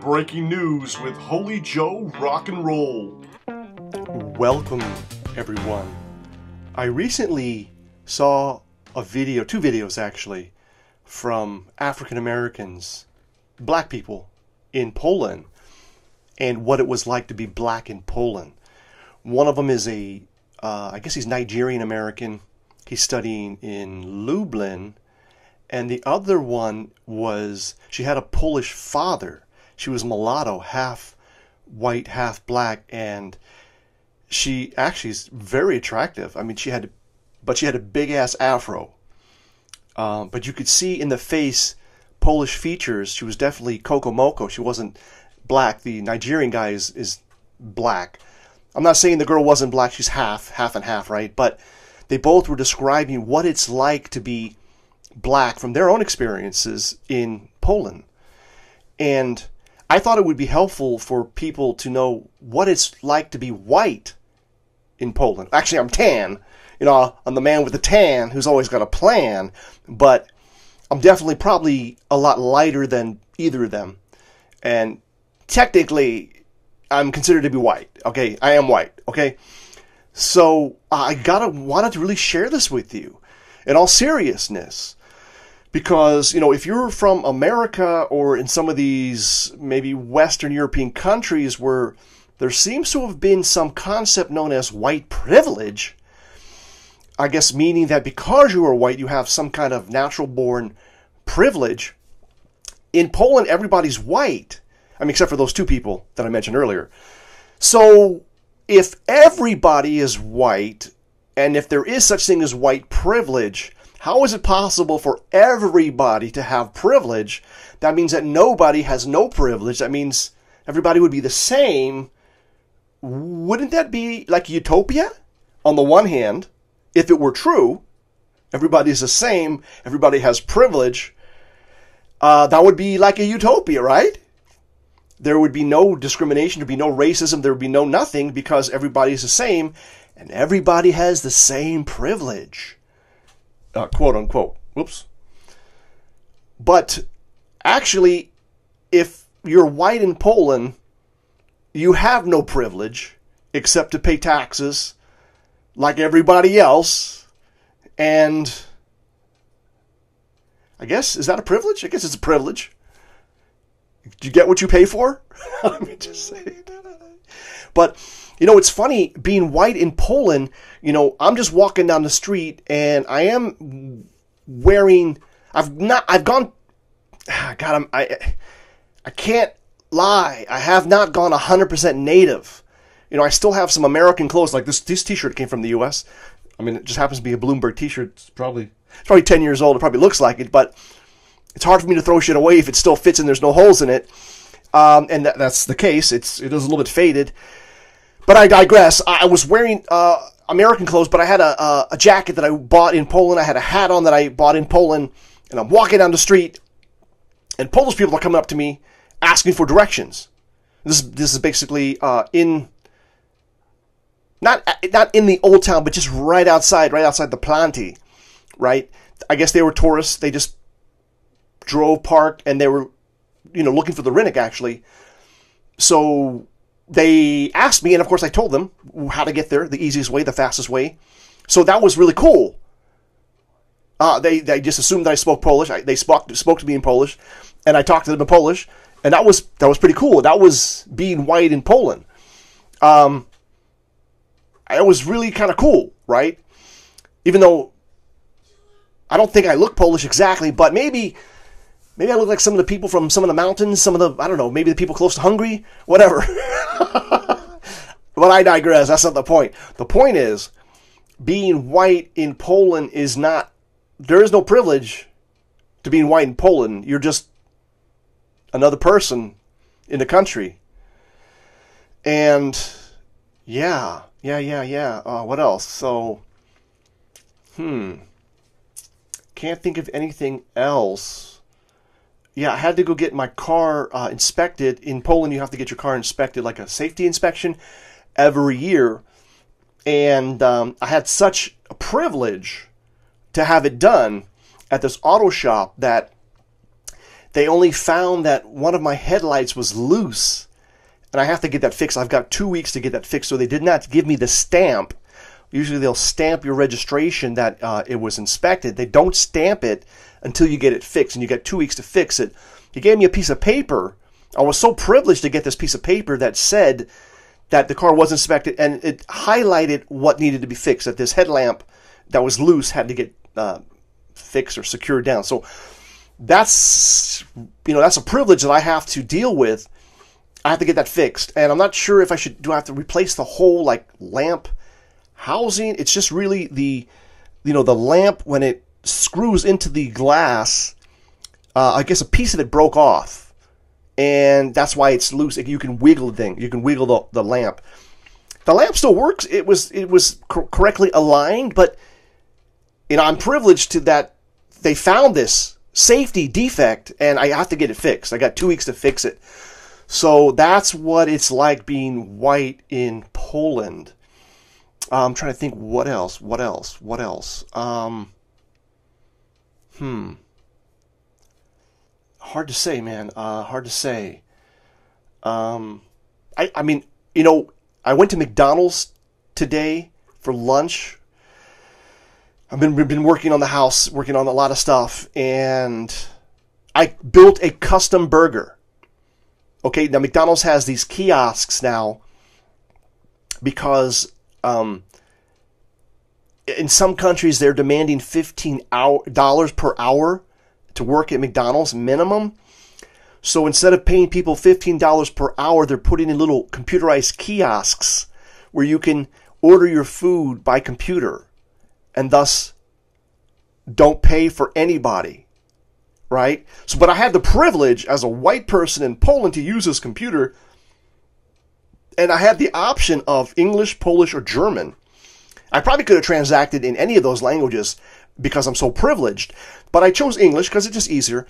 breaking news with Holy Joe Rock and Roll. Welcome, everyone. I recently saw a video, two videos actually, from African Americans, black people in Poland, and what it was like to be black in Poland. One of them is I guess he's Nigerian American. He's studying in Lublin. And the other one was, she had a Polish father. She was mulatto, half white, half black, and she actually is very attractive. I mean, she had a big-ass afro. But you could see in the face Polish features. She was definitely Coco Moco. She wasn't black. The Nigerian guy is black. I'm not saying the girl wasn't black. She's half and half, right? But they both were describing what it's like to be black from their own experiences in Poland. And I thought it would be helpful for people to know what it's like to be white in Poland. Actually, I'm tan. You know, I'm the man with the tan who's always got a plan, but I'm definitely probably a lot lighter than either of them. And technically, I'm considered to be white. Okay, I am white. Okay, so I wanted to really share this with you in all seriousness. Because, you know, if you're from America or in some of these maybe Western European countries where there seems to have been some concept known as white privilege, I guess meaning that because you are white, you have some kind of natural-born privilege. In Poland, everybody's white. I mean, except for those two people that I mentioned earlier. So, if everybody is white, and if there is such thing as white privilege, how is it possible for everybody to have privilege? That means that nobody has no privilege. That means everybody would be the same. Wouldn't that be like utopia? On the one hand, if it were true, everybody is the same, everybody has privilege, that would be like a utopia, right? There would be no discrimination, there would be no racism, there would be no nothing because everybody is the same and everybody has the same privilege. Quote unquote. Whoops. But actually, if you're white in Poland, you have no privilege except to pay taxes like everybody else. And I guess, is that a privilege? I guess it's a privilege. Do you get what you pay for? Let me just say it. But, you know, it's funny, being white in Poland, you know, I'm just walking down the street and I am wearing, I can't lie, I have not gone 100% native. You know, I still have some American clothes, like this t-shirt came from the U.S. I mean, it just happens to be a Bloomberg t-shirt. It's probably 10 years old, it probably looks like it, but it's hard for me to throw shit away if it still fits and there's no holes in it. And that's the case, it is a little bit faded. But I digress. I was wearing American clothes, but I had a jacket that I bought in Poland. I had a hat on that I bought in Poland. And I'm walking down the street, and Polish people are coming up to me asking for directions. This is basically not in the old town, but just right outside the Planty, right? I guess they were tourists. They just drove, parked, and they were, you know, looking for the Rinnick, actually. So they asked me, and of course I told them how to get there, the easiest way, the fastest way. So that was really cool. They just assumed that I spoke Polish. They spoke to me in Polish, and I talked to them in Polish, and that was pretty cool. That was being white in Poland. It was really kind of cool, right? Even though I don't think I look Polish exactly, but maybe I look like some of the people from some of the mountains, some of the, I don't know, maybe the people close to Hungary, whatever. But I digress. That's not the point. The point is, being white in Poland is not, there is no privilege to being white in Poland. You're just another person in the country. And, yeah. What else? So, can't think of anything else. Yeah, I had to go get my car inspected. In Poland, you have to get your car inspected, like a safety inspection, every year. And I had such a privilege to have it done at this auto shop that they only found that one of my headlights was loose, and I have to get that fixed. I've got 2 weeks to get that fixed, so they did not give me the stamp. Usually they'll stamp your registration that it was inspected. They don't stamp it until you get it fixed, and you get 2 weeks to fix it. He gave me a piece of paper. I was so privileged to get this piece of paper that said that the car was inspected, and it highlighted what needed to be fixed, that this headlamp that was loose had to get fixed or secured down. So that's a privilege that I have to deal with. I have to get that fixed, and I'm not sure if do I have to replace the whole lamp housing. It's just really the lamp, when it screws into the glass, I guess a piece of it broke off, and that's why it's loose. You can wiggle the thing. You can wiggle the lamp. The lamp still works. It was correctly aligned, but I'm privileged to that they found this safety defect, and I have to get it fixed. I got 2 weeks to fix it. So that's what it's like being white in Poland. I'm trying to think what else. Hard to say, man. Hard to say. I mean, I went to McDonald's today for lunch. I've been working on the house, working on a lot of stuff, and I built a custom burger. Okay, now McDonald's has these kiosks now because in some countries they're demanding $15 per hour to work at McDonald's minimum. So instead of paying people $15 per hour, they're putting in little computerized kiosks where you can order your food by computer and thus don't pay for anybody, right? So, but I had the privilege as a white person in Poland to use this computer, and I had the option of English, Polish, or German. I probably could have transacted in any of those languages because I'm so privileged, but I chose English because it's just easier,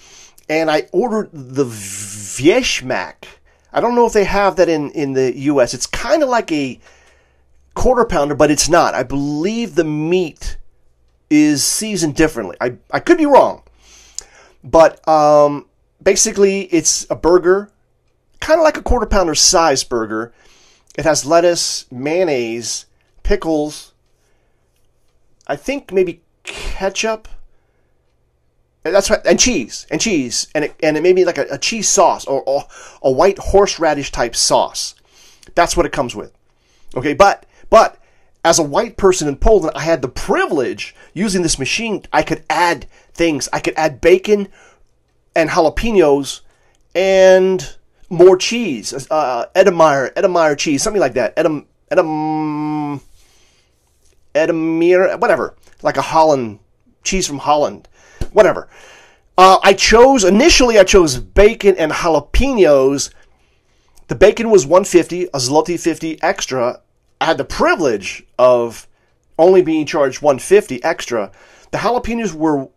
and I ordered the Wieśmak. I don't know if they have that in the U.S. It's kind of like a quarter pounder, but it's not. I believe the meat is seasoned differently. I could be wrong, but basically it's a burger, kind of like a quarter pounder size burger. It has lettuce, mayonnaise, pickles, I think maybe ketchup. That's right, and cheese, and it may be like a cheese sauce or a white horseradish type sauce. That's what it comes with. Okay, but as a white person in Poland, I had the privilege using this machine. I could add things. I could add bacon and jalapenos and more cheese, Edemeyer cheese, something like that. Edamere, whatever, like a Holland cheese from Holland, whatever. Initially I chose bacon and jalapenos. The bacon was $1.50, a zloty 50 extra. I had the privilege of only being charged $1.50 extra. The jalapenos were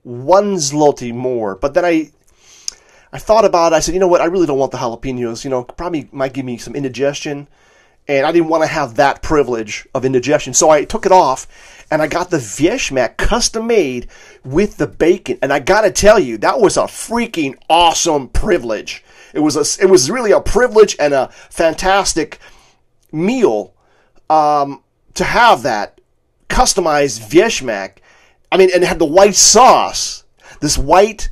1 zloty more, but then I thought about it. I said, you know what? I really don't want the jalapenos. Probably might give me some indigestion, and I didn't want to have that privilege of indigestion. So I took it off, and I got the Wieśmak custom made with the bacon. And I got to tell you, that was a freaking awesome privilege. It was really a privilege and a fantastic meal to have that customized Wieśmak. I mean, and it had the white sauce, this white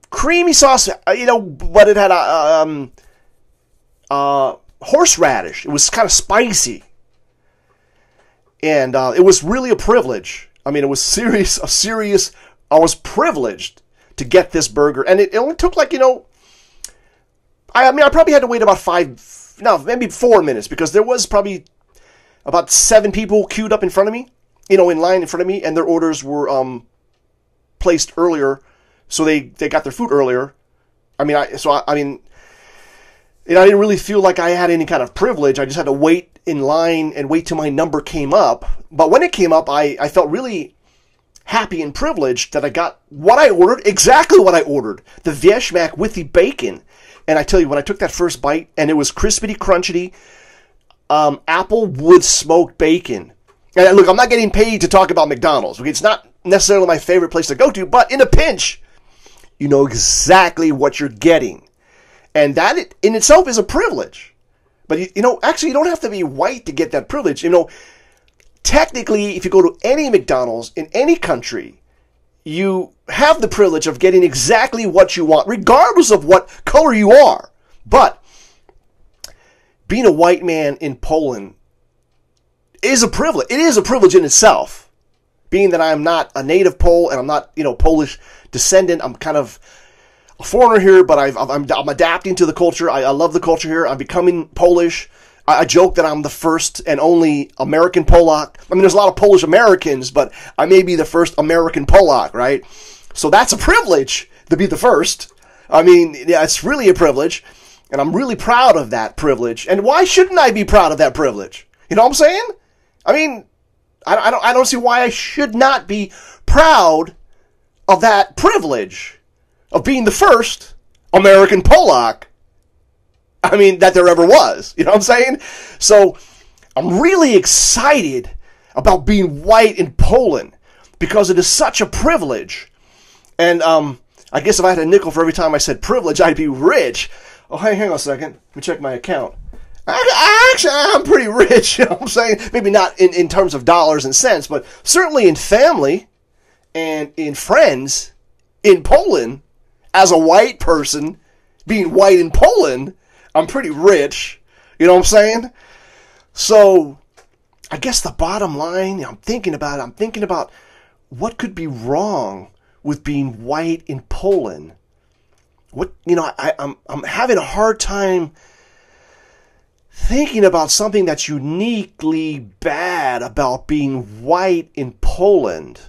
creamy sauce, but it had a horseradish. It was kind of spicy, and it was really a privilege. I mean, it was serious. I was privileged to get this burger, and it only took I probably had to wait about maybe 4 minutes, because there was probably about 7 people queued up in front of me, in line in front of me, and their orders were placed earlier, so they got their food earlier. I didn't really feel like I had any kind of privilege. I just had to wait in line and wait till my number came up. But when it came up, I felt really happy and privileged that I got what I ordered, exactly what I ordered, the Wieśmak with the bacon. And I tell you, when I took that first bite, and it was crispity, crunchy, apple wood smoked bacon. And look, I'm not getting paid to talk about McDonald's. Okay? It's not necessarily my favorite place to go to, but in a pinch, You know exactly what you're getting. And that in itself is a privilege. But, actually, you don't have to be white to get that privilege. Technically, if you go to any McDonald's in any country, you have the privilege of getting exactly what you want, regardless of what color you are. But being a white man in Poland is a privilege. It is a privilege in itself. Being that I'm not a native Pole and I'm not, Polish descendant, I'm kind of a foreigner here, but I'm adapting to the culture. I love the culture here. I'm becoming Polish. I joke that I'm the first and only American Polak. I mean, there's a lot of Polish Americans, but I may be the first American Polak, right? So that's a privilege to be the first. I mean, yeah, it's really a privilege, and I'm really proud of that privilege. And why shouldn't I be proud of that privilege? You know what I'm saying? I mean, I don't see why I should not be proud of that privilege of being the first American Polak, I mean, that there ever was. You know what I'm saying? So I'm really excited about being white in Poland because it is such a privilege. And I guess if I had a nickel for every time I said privilege, I'd be rich. Oh, hang on a second. Let me check my account. Actually, I'm pretty rich, you know what I'm saying? Maybe not in terms of dollars and cents, but certainly in family and in friends in Poland. As a white person, being white in Poland, I'm pretty rich. You know what I'm saying? So, I guess the bottom line, I'm thinking about what could be wrong with being white in Poland. I'm having a hard time thinking about something that's uniquely bad about being white in Poland.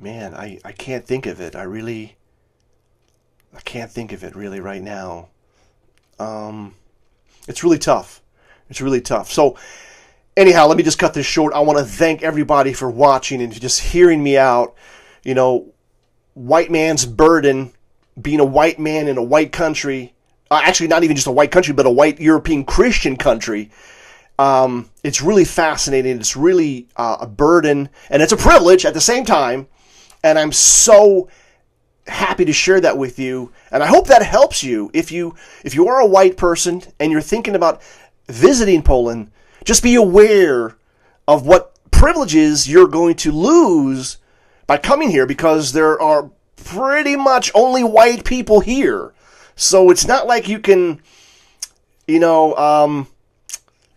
Man, I can't think of it. I can't think of it really right now. It's really tough. It's really tough. So, anyhow, let me just cut this short. I want to thank everybody for watching and just hearing me out. White man's burden, being a white man in a white country. Actually, not even just a white country, but a white European Christian country. It's really fascinating. It's really a burden, and it's a privilege at the same time. And I'm so happy to share that with you. And I hope that helps you. If you are a white person and you're thinking about visiting Poland, just be aware of what privileges you're going to lose by coming here, because there are pretty much only white people here. So it's not like you can,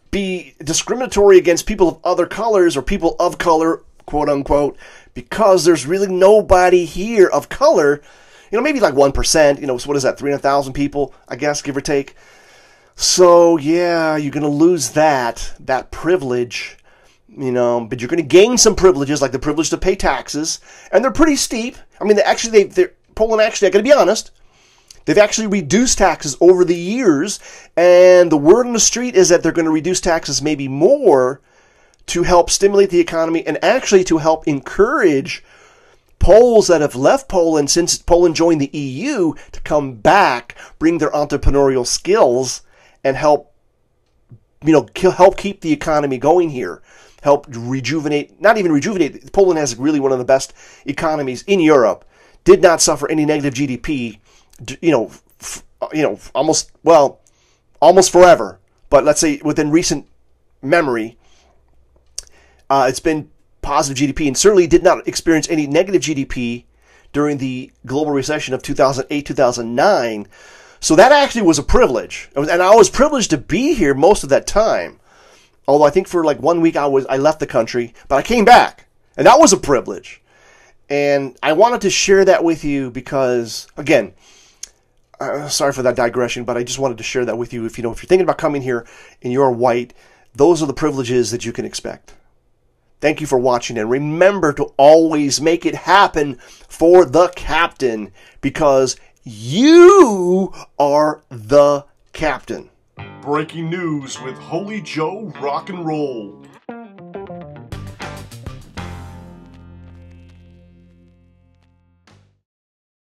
be discriminatory against people of other colors or people of color, quote unquote, because there's really nobody here of color. Maybe like 1%, so what is that, 300,000 people, I guess, give or take. So, yeah, you're going to lose that privilege, but you're going to gain some privileges, like the privilege to pay taxes, and they're pretty steep. I mean, Poland actually, I got to be honest, they've actually reduced taxes over the years, and the word on the street is that they're going to reduce taxes maybe more to help stimulate the economy and actually to help encourage Poles that have left Poland since Poland joined the EU to come back, bring their entrepreneurial skills, and help keep the economy going here. Help rejuvenate, not even rejuvenate, Poland has really one of the best economies in Europe. Did not suffer any negative GDP, almost forever. But let's say within recent memory, it's been positive GDP, and certainly did not experience any negative GDP during the global recession of 2008, 2009. So that actually was a privilege. And I was privileged to be here most of that time. Although I think for like 1 week I left the country, but I came back. And that was a privilege. And I wanted to share that with you because, again, sorry for that digression, but I just wanted to share that with you. If you're thinking about coming here and you're white, those are the privileges that you can expect. Thank you for watching, and remember to always make it happen for the captain, because you are the captain. Breaking news with Holy Joe Rock and Roll.